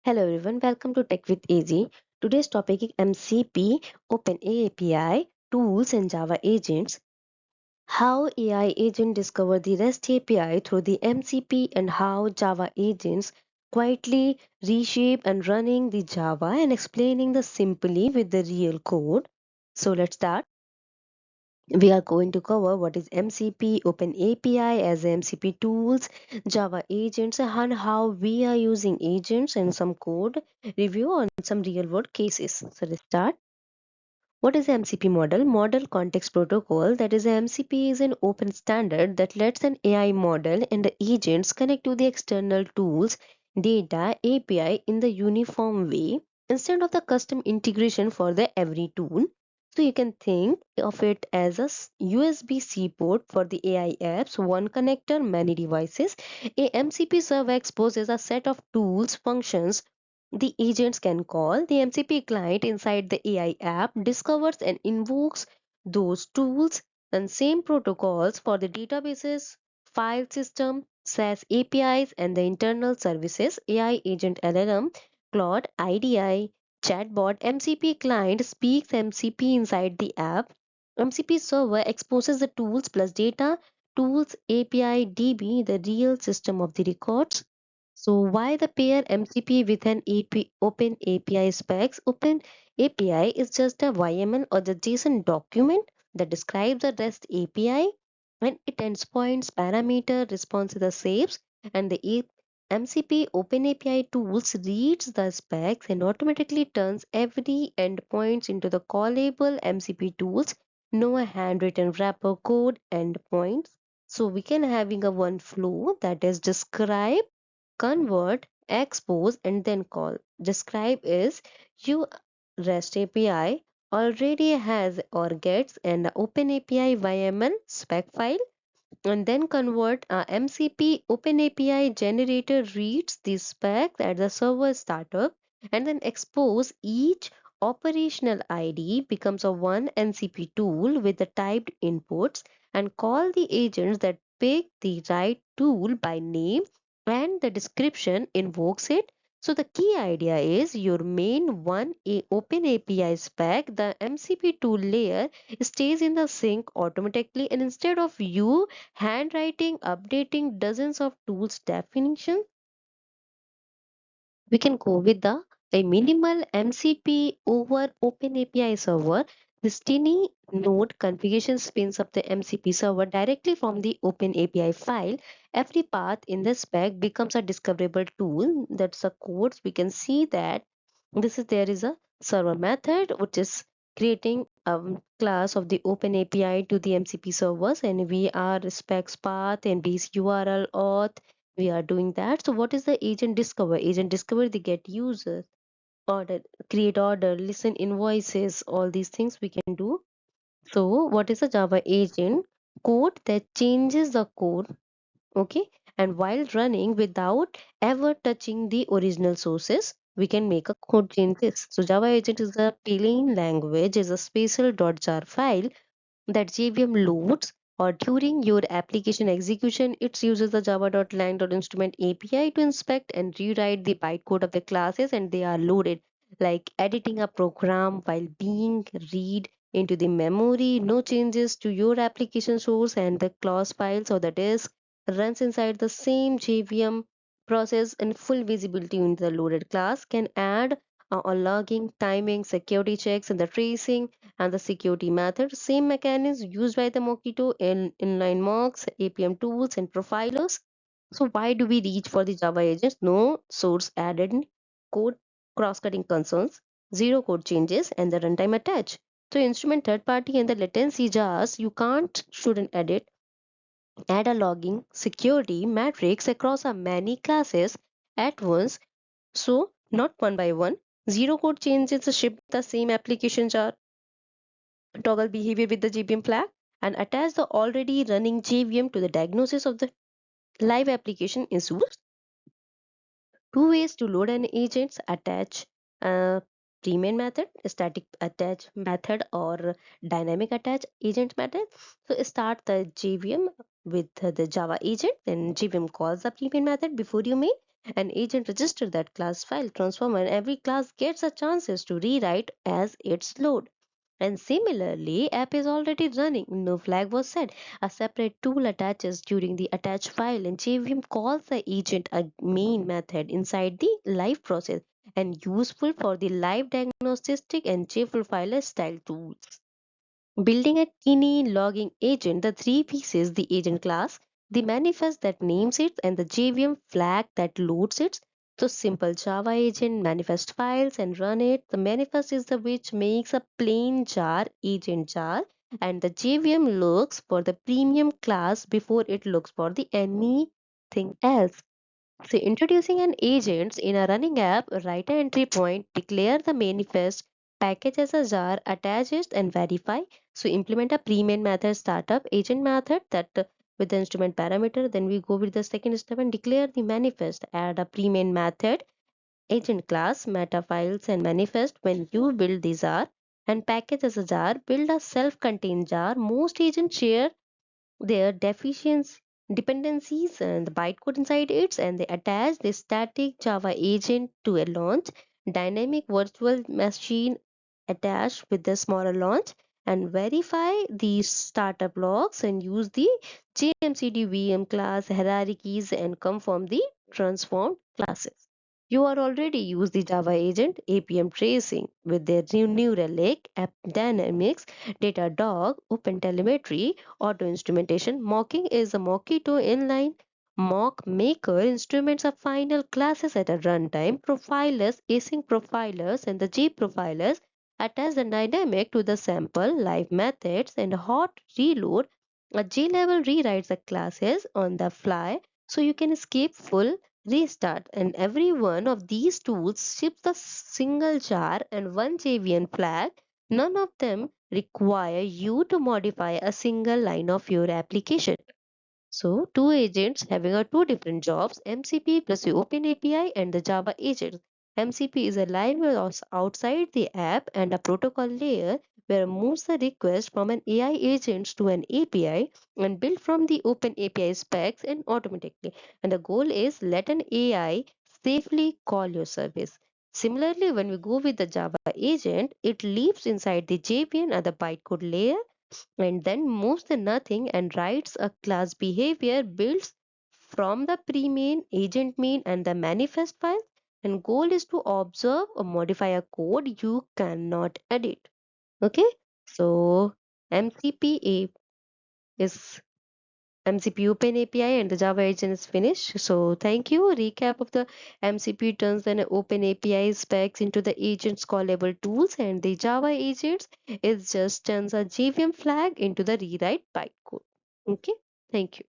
Hello everyone, welcome to Tech with AG. Today's topic is MCP, OpenAPI, tools and Java agents. How AI agent discover the REST API through the MCP and how Java agents quietly reshape and running the Java and explaining the simply with the real code. So let's start. We are going to cover what is MCP, OpenAPI as MCP tools, Java agents, and how we are using agents and some code review on some real world cases. So let's start. What is the MCP model? Model Context Protocol. That is, MCP is an open standard that lets an AI model and the agents connect to the external tools, data, API in the uniform way instead of the custom integration for the every tool. So you can think of it as a USB-C port for the AI apps, one connector, many devices. A MCP server exposes a set of tools, functions, the agents can call. The MCP client inside the AI app discovers and invokes those tools and same protocols for the databases, file system, SaaS APIs, and the internal services. AI agent LLM, Claude, IDI, chatbot, MCP client speaks MCP inside the app. MCP server exposes the tools plus data, tools API DB, the real system of the records. So why the pair MCP with an Open API specs? Open API is just a YML or the JSON document that describes the REST API and it endpoints parameter response the saves and the MCP Open API tools reads the specs and automatically turns every endpoints into the callable MCP tools, no handwritten wrapper code endpoints. So we can having a one flow that is describe, convert, expose, and then call. Describe is you REST API already has or gets an OpenAPI YML spec file and then convert a MCP OpenAPI generator reads the spec at the server startup and then expose each operational ID becomes a one MCP tool with the typed inputs and call the agents that pick the right tool by name and the description invokes it. So the key idea is your main one open API spec, the MCP tool layer stays in the sync automatically and instead of you handwriting, updating dozens of tools definition, we can go with the a minimal MCP over OpenAPI server. This tiny node configuration spins up the MCP server directly from the OpenAPI file. Every path in the spec becomes a discoverable tool. That's the codes. We can see that there is a server method which is creating a class of the OpenAPI to the MCP servers, and we are specs path and base URL auth. We are doing that. So what is the agent discover? Agent discover the get users, order, create order, listen invoices, all these things we can do. So what is a Java agent? Code that changes the code, okay, and while running without ever touching the original sources, we can make a code changes. So Java agent is a plain language, is a special.jar file that JVM loads or during your application execution, it uses the java.lang.instrument API to inspect and rewrite the bytecode of the classes and they are loaded like editing a program while being read into the memory, no changes to your application source and the class files or the disk runs inside the same JVM process and full visibility into the loaded class can add or logging, timing, security checks and the tracing and the security method. Same mechanism used by the Mockito in inline mocks, APM tools, and profilers. So why do we reach for the Java agents? No source added, code cross-cutting concerns, zero code changes, and the runtime attached. So instrument third party and the latency jars you can't shouldn't edit, add a logging security matrix across a many classes at once. So not one by one. Zero code changes ship the same application jar toggle behavior with the JVM flag and attach the already running JVM to the diagnosis of the live application issues. Two ways to load an agents attach pre-main method, static attach method, or dynamic attach agent method. So start the JVM with the Java agent, then JVM calls the pre-main method before you main. An agent registers that class file transformer and every class gets a chances to rewrite as it's load. And similarly, app is already running. No flag was set. A separate tool attaches during the attach file and JVM calls the agent a main method inside the live process and useful for the live diagnostic and JFL file style tools. Building a tiny logging agent, the three pieces the agent class, the manifest that names it, and the JVM flag that loads it. So simple Java agent manifest files and run it. The manifest is the which makes a plain jar agent jar, and the JVM looks for the premium class before it looks for the anything else. So introducing an agent in a running app, write an entry point, declare the manifest, package as a jar, attach it and verify. So implement a pre-main method startup agent method that with the instrument parameter. Then we go with the second step and declare the manifest. Add a pre-main method, agent class, meta files and manifest when you build the jar and package as a jar, build a self-contained jar. Most agents share their dependencies and the bytecode inside it, and they attach the static Java agent to a launch, dynamic virtual machine attached with the smaller launch, and verify the startup logs and use the JMCD VM class hierarchies and confirm the transformed classes. You are already use the Java agent APM tracing with their new New Relic, App Dynamics, Datadog, OpenTelemetry, auto instrumentation. Mocking is a Mockito inline mock maker instruments are final classes at a runtime. Profilers, async profilers, and the G profilers attach the dynamic to the sample, live methods, and hot reload. A G level rewrites the classes on the fly so you can escape full restart. And every one of these tools ships a single jar and one JVM flag. None of them require you to modify a single line of your application. So, two agents having a two different jobs, MCP plus the OpenAPI and the Java agent. MCP is a library outside the app and a protocol layer where moves the request from an AI agent to an API and built from the OpenAPI specs and automatically. And the goal is let an AI safely call your service. Similarly, when we go with the Java agent, it lives inside the JVM and the bytecode layer and then moves the nothing and writes a class behavior builds from the pre-main, agent main and the manifest file and goal is to observe or modify a code you cannot edit. Okay, so MCP is MCP Open API and the Java agent is finished. So thank you. Recap of the MCP turns an Open API specs into the agents callable tools and the Java agents is just turns a JVM flag into the rewrite bytecode. Okay, thank you.